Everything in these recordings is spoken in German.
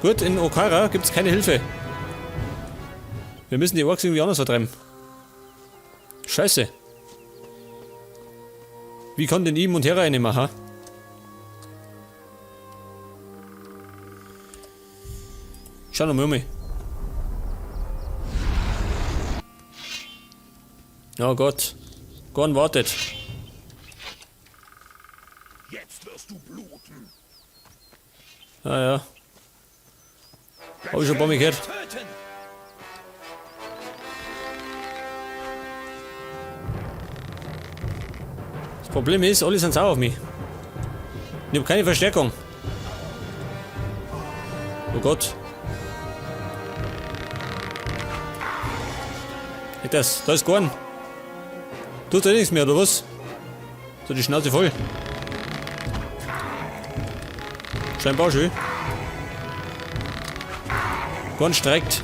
Gut, in Okara gibt es keine Hilfe. Wir müssen die Orks irgendwie anders vertreiben. Scheiße. Wie kann denn ich Montera eine machen? Schau noch mal um mich. Oh Gott. Gorn wartet. Jetzt wirst du bluten. Ah ja. Hab ich schon ein paar Mal gehört. Töten. Das Problem ist, alle sind sauer auf mich. Ich hab keine Verstärkung. Oh Gott. Das, da ist Gorn. Tut er nichts mehr, oder was? So die Schnauze voll. Scheinbar schön. Gorn streikt.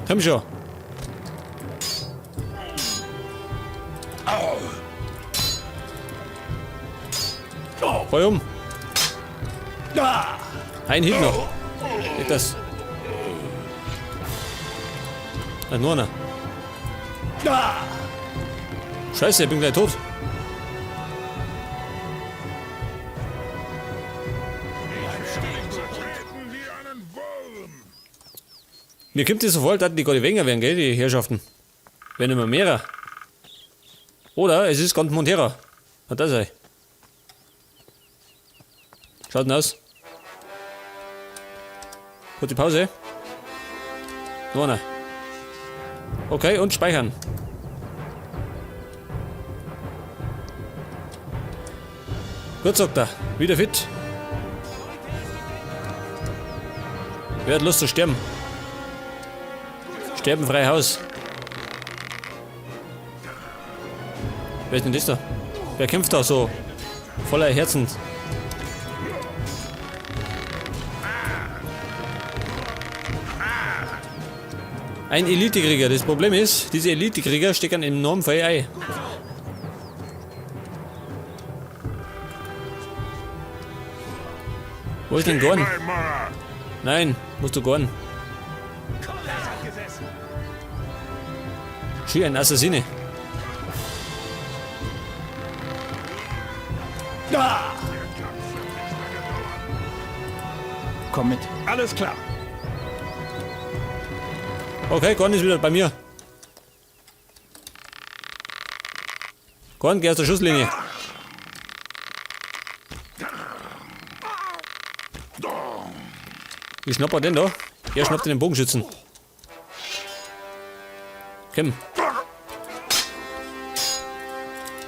Komm schon. Feuer um. Ein Hit noch. Geht das? Nur einer. Scheiße, ich bin gleich tot. Mir kommt es so vor, dass die gerade weniger werden, gell, die Herrschaften. Werden immer mehrer. Oder es ist ganz Montera. Hat das sei. Schaut denn aus? Kurze Pause. Noch einer. Okay, und speichern. Gut, sagt er. Wieder fit. Wer hat Lust zu sterben? Sterben frei Haus. Wer ist denn das da? Wer kämpft da so? Voller Herzen. Ein Elitekrieger. Das Problem ist, diese Elitekrieger stecken enorm viel Ei. Wo ist denn Gorn? Nein, musst du Gorn. Schön, ein Assassine. Komm mit. Alles klar. Okay, Gorn ist wieder bei mir. Gorn, geh aus der Schusslinie. Wie schnappt er denn da? Er schnappt den Bogenschützen. Komm.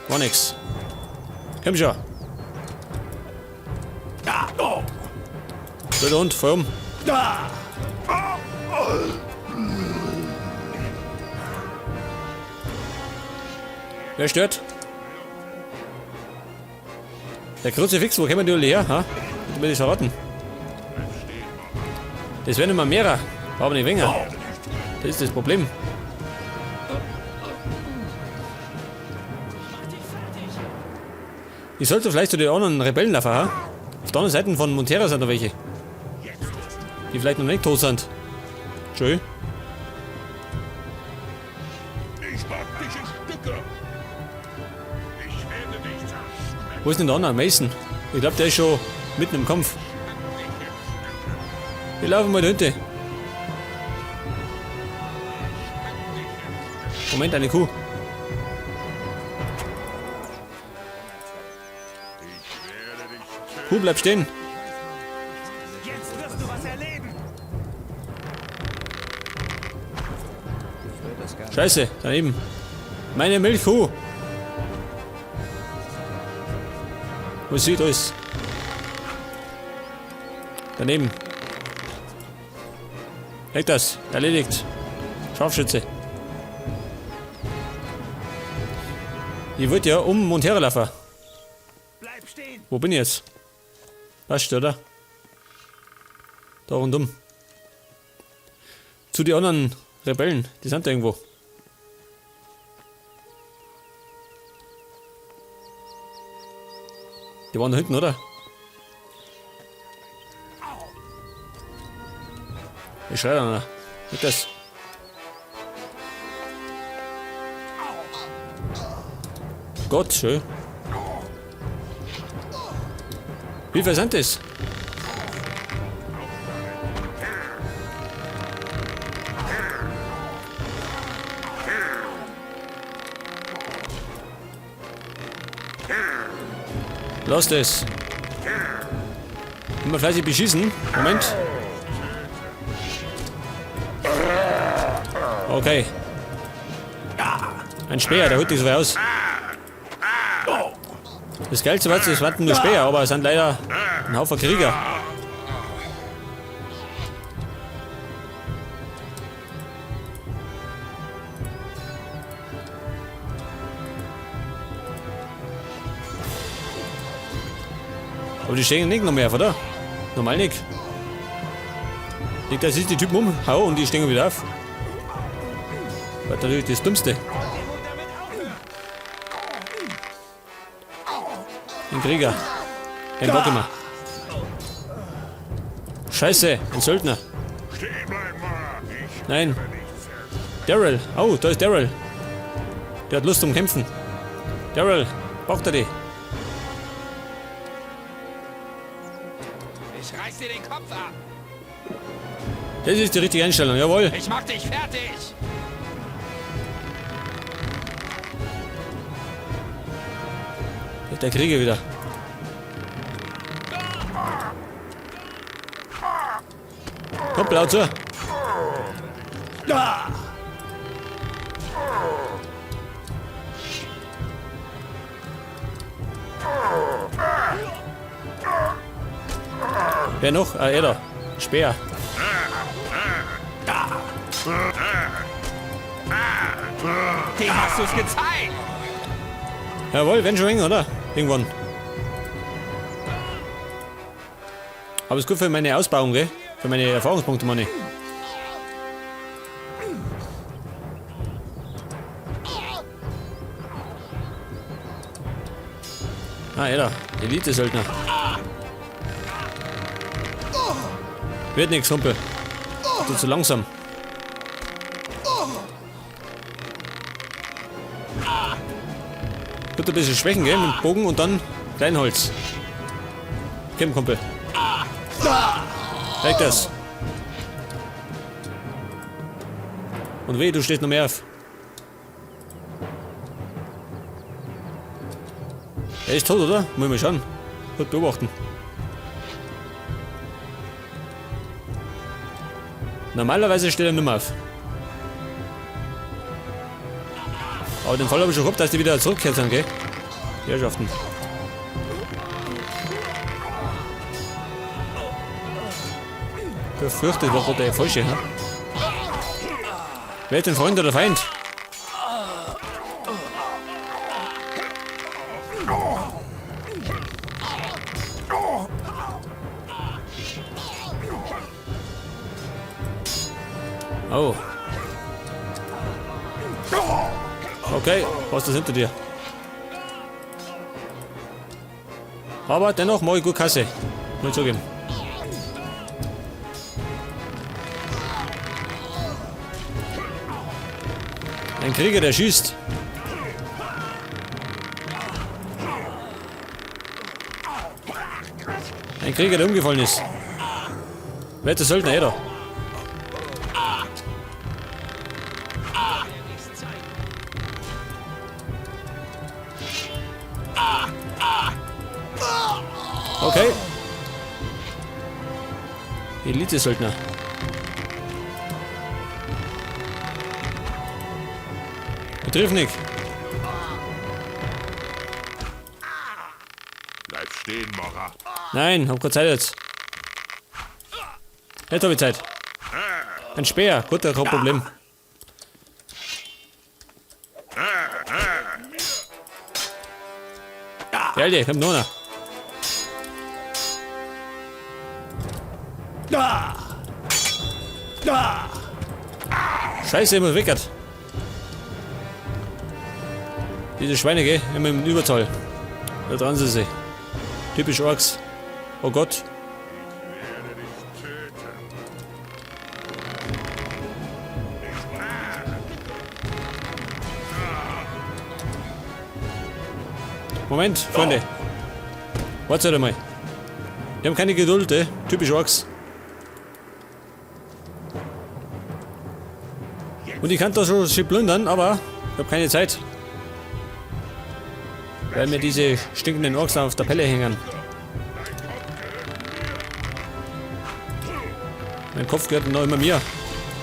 War nix. Komm schon. Blöder Hund, feuer um. Wer stört? Der Kruzifix, wo kommen die alle her? Ha? Bitte mir das verraten. Das werden immer mehrer, aber nicht weniger. Das ist das Problem. Ich sollte vielleicht zu den anderen Rebellen laufen, ha? Auf der anderen Seite von Montera sind da welche. Die vielleicht noch nicht tot sind. Schön. Ich mag dich in Stücke. Ich werde dich zerschmettern. Wo ist denn der andere? Mason. Ich glaube, der ist schon mitten im Kampf. Wir laufen mal da hinten. Moment, eine Kuh. Kuh, bleib stehen. Jetzt wirst du was erleben. Scheiße, daneben. Meine Milchkuh. Wo ist sie? Da ist. Daneben. Weg das. Erledigt. Scharfschütze. Ich wollte ja um Montera laufen. Bleib stehen. Wo bin ich jetzt? Passt, oder? Da rundum. Zu den anderen Rebellen. Die sind da irgendwo. Die waren da hinten, oder? Ich schreie da noch. Nicht das. Gott, schön. Wie viel sind das? Lass das. Immer fleißig beschießen. Moment. Okay. Ein Speer, der holt dich so aus. Das Geilste war, es waren nur Speer, aber es sind leider ein Haufen Krieger. Aber die stehen nicht noch mehr, oder? Normal nicht. Liegt da sich die Typen um, hau und die stehen wieder auf. Das ist natürlich das Dümmste. Ein Krieger. Kein Bock mehr. Scheiße, ein Söldner. Stehen bleiben, Mara. Ich Nein. Daryl. Oh, da ist Daryl. Der hat Lust zum Kämpfen. Daryl, braucht er die? Ich reiß dir den Kopf ab. Das ist die richtige Einstellung, jawohl. Ich mach dich fertig. Der Krieger wieder. Kommt laut zu. Wer noch? Ah, er da. Speer. Dem hast du's gezeigt. Jawohl, wenn schon, oder? Irgendwann. Aber ist gut für meine Ausbauung, gell? Für meine Erfahrungspunkte, Mann. Ah, er da. Elite-Söldner. Wird nix, Humpel. Du zu langsam. Wird ein bisschen schwächen, gell? Mit dem Bogen und dann Kleinholz. Komm, Kumpel. Zeig das. Und weh, du stehst noch mehr auf. Er ist tot, oder? Muss ich mal schauen. Gut beobachten. Normalerweise steht er nicht mehr auf. Aber den Fall habe ich schon gehabt, dass die wieder zurückkehrt sind, gell? Die Herrschaften. Befürchtet war der Falsche, ne? Wer ist denn Freund oder Feind? Oh. Okay, was ist das hinter dir? Aber dennoch mache ich gut Kasse. Muss ich zugeben. Ein Krieger, der schießt. Ein Krieger, der umgefallen ist. Wer ist der Söldner, jeder? Okay. Elite-Söldner. Betrifft nicht. Bleib stehen, Mara. Nein, hab keine Zeit jetzt. Jetzt hab ich Zeit. Ein Speer, gut, kein Problem. Ja, Alter, kommt noch einer. Scheiße, immer weckert. Diese Schweine, gell? Immer im Überzahl. Da dran sind sie. Typisch Orks. Oh Gott. Moment, Freunde. Wartet mal. Wir haben keine Geduld, Typisch Orks. Und ich kann da schon schön plündern, aber ich habe keine Zeit. Weil mir diese stinkenden Orks auf der Pelle hängen. Mein Kopf gehört noch immer mir.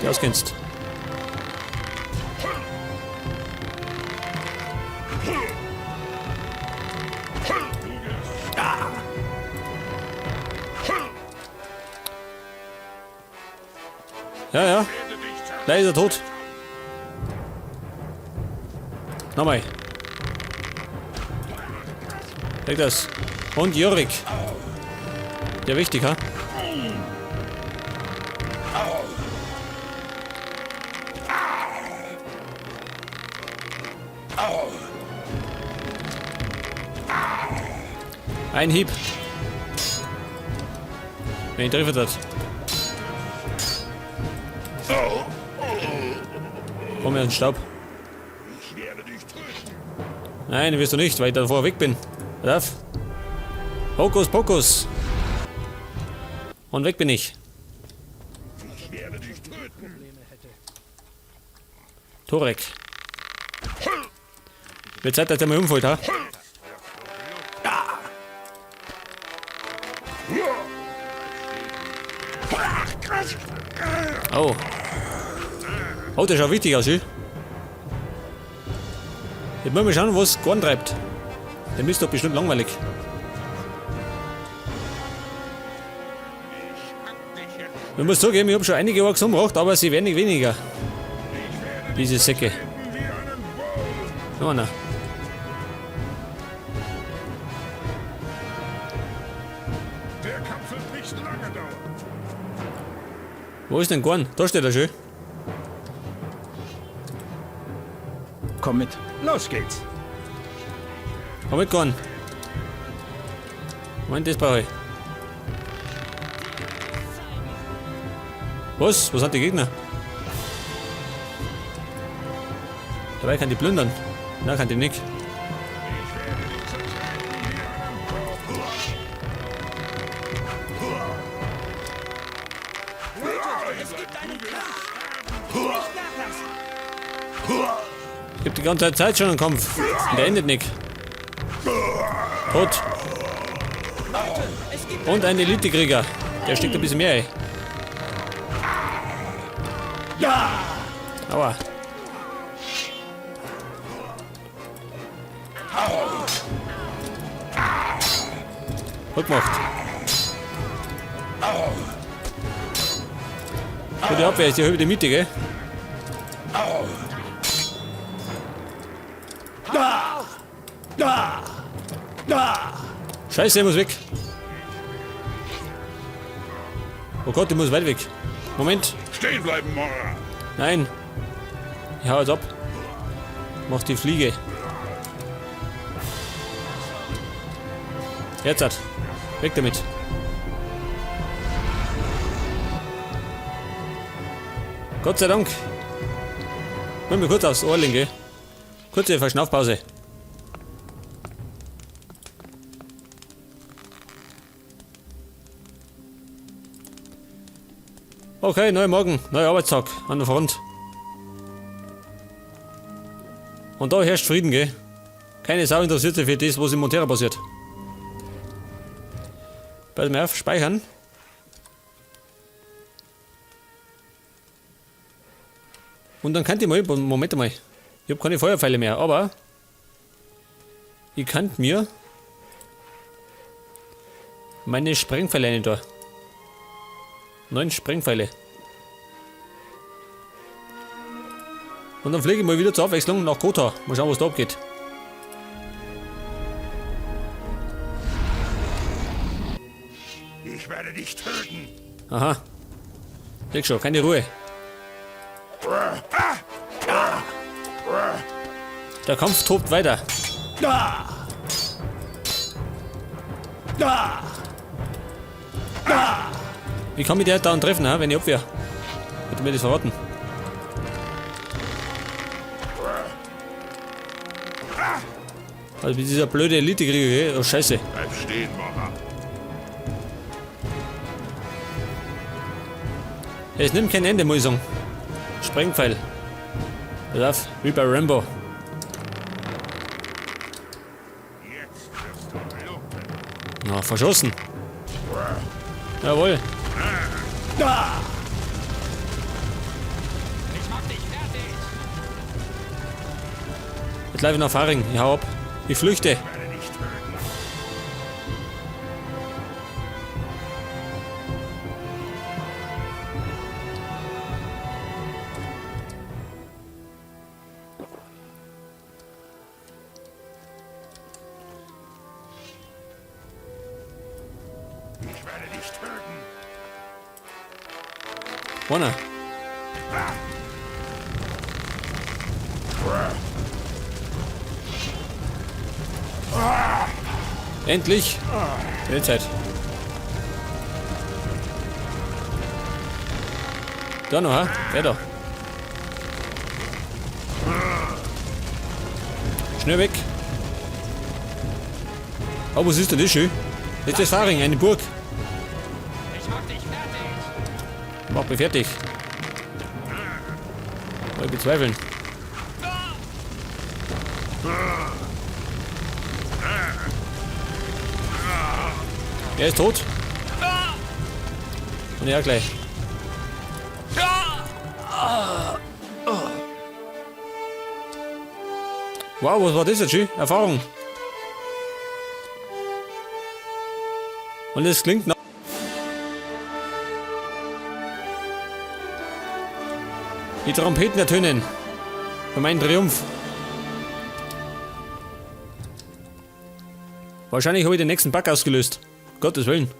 Du auskennst. Ja, ja. Gleich ist er tot. Nochmal. Leg das. Und Jorik. Ja, wichtig, ha? Ein Hieb. Wenn ich treffe das. Komm mir in den Staub. Ich werde dich töten. Nein, wirst du nicht, weil ich davor weg bin. Darf? Hokus Pokus. Und weg bin ich. Ich werde dich töten. Torek. Wird Zeit, dass er mal umfällt, ha? Oh. Oh, das schaut wichtig aus, Jetzt müssen wir schauen, was Gorn treibt. Der ist doch bestimmt langweilig. Ich muss zugeben, ich habe schon einige Orks umgebracht, aber sie werden nicht weniger. Diese Säcke. Noch einer. Der Kampf wird nicht lange dauern. Wo ist denn Gorn? Da steht er schön. Komm mit. Los geht's. Komm mit, Gorn. Moment, das brauche ich. Was? Wo sind die Gegner? Dabei kann die plündern. Na, kann die nicht. Es gibt die ganze Zeit schon einen Kampf. Und der endet nicht. Tot. Und ein Elitekrieger. Der steckt ein bisschen mehr ein. Aua. Gut gemacht. Gute Abwehr ist die halbe Mitte, gell? Scheiße, er muss weg. Oh Gott, ich muss weit weg. Moment. Stehen bleiben, Mora. Nein. Ich hau jetzt ab. Mach die Fliege. Jetzt hat. Weg damit. Gott sei Dank. Mach mir kurz aufs Ohr linke. Kurze Verschnaufpause. Okay, neuer Morgen, neuer Arbeitstag an der Front. Und da herrscht Frieden, gell? Keine Sau interessiert sich für das, was in Montera passiert. Pass mal auf, speichern. Und dann kann ich mal, Moment mal, ich habe keine Feuerpfeile mehr, aber ich kann mir meine Sprengpfeile rein da. 9 Sprengpfeile. Und dann fliege ich mal wieder zur Abwechslung nach Kota. Mal schauen, was da abgeht. Ich werde dich töten. Aha. Leg schon, keine Ruhe. Der Kampf tobt weiter. Wie kann mich der da treffen, wenn ich abwehr? Hätte mir das verraten. Also wie dieser blöde Elite-Krieger, gell? Oh Scheiße. Bleib stehen, Mama. Es nimmt kein Ende, muss ich sagen. Sprengpfeil. Pass auf, wie bei Rambo. Jetzt wirst du bluten. Na, verschossen. Jawohl. Ich mach dich fertig. Jetzt laufe ich nach Faring. Ich hau ab. Ich flüchte. Ich werde dich töten. Ich werde dich töten. Vorne. Endlich. Zeit. Da noch, ha? Wer da? Schnell weg. Oh, was ist denn das schön? Jetzt ist Faring, eine Burg. Ich mach dich fertig. Mach mich fertig. Mal bezweifeln. Er ist tot. Und er gleich. Wow, was war das jetzt schön? Erfahrung. Und es klingt nach... Die Trompeten ertönen. Für meinen Triumph. Wahrscheinlich habe ich den nächsten Bug ausgelöst. Gottes Willen.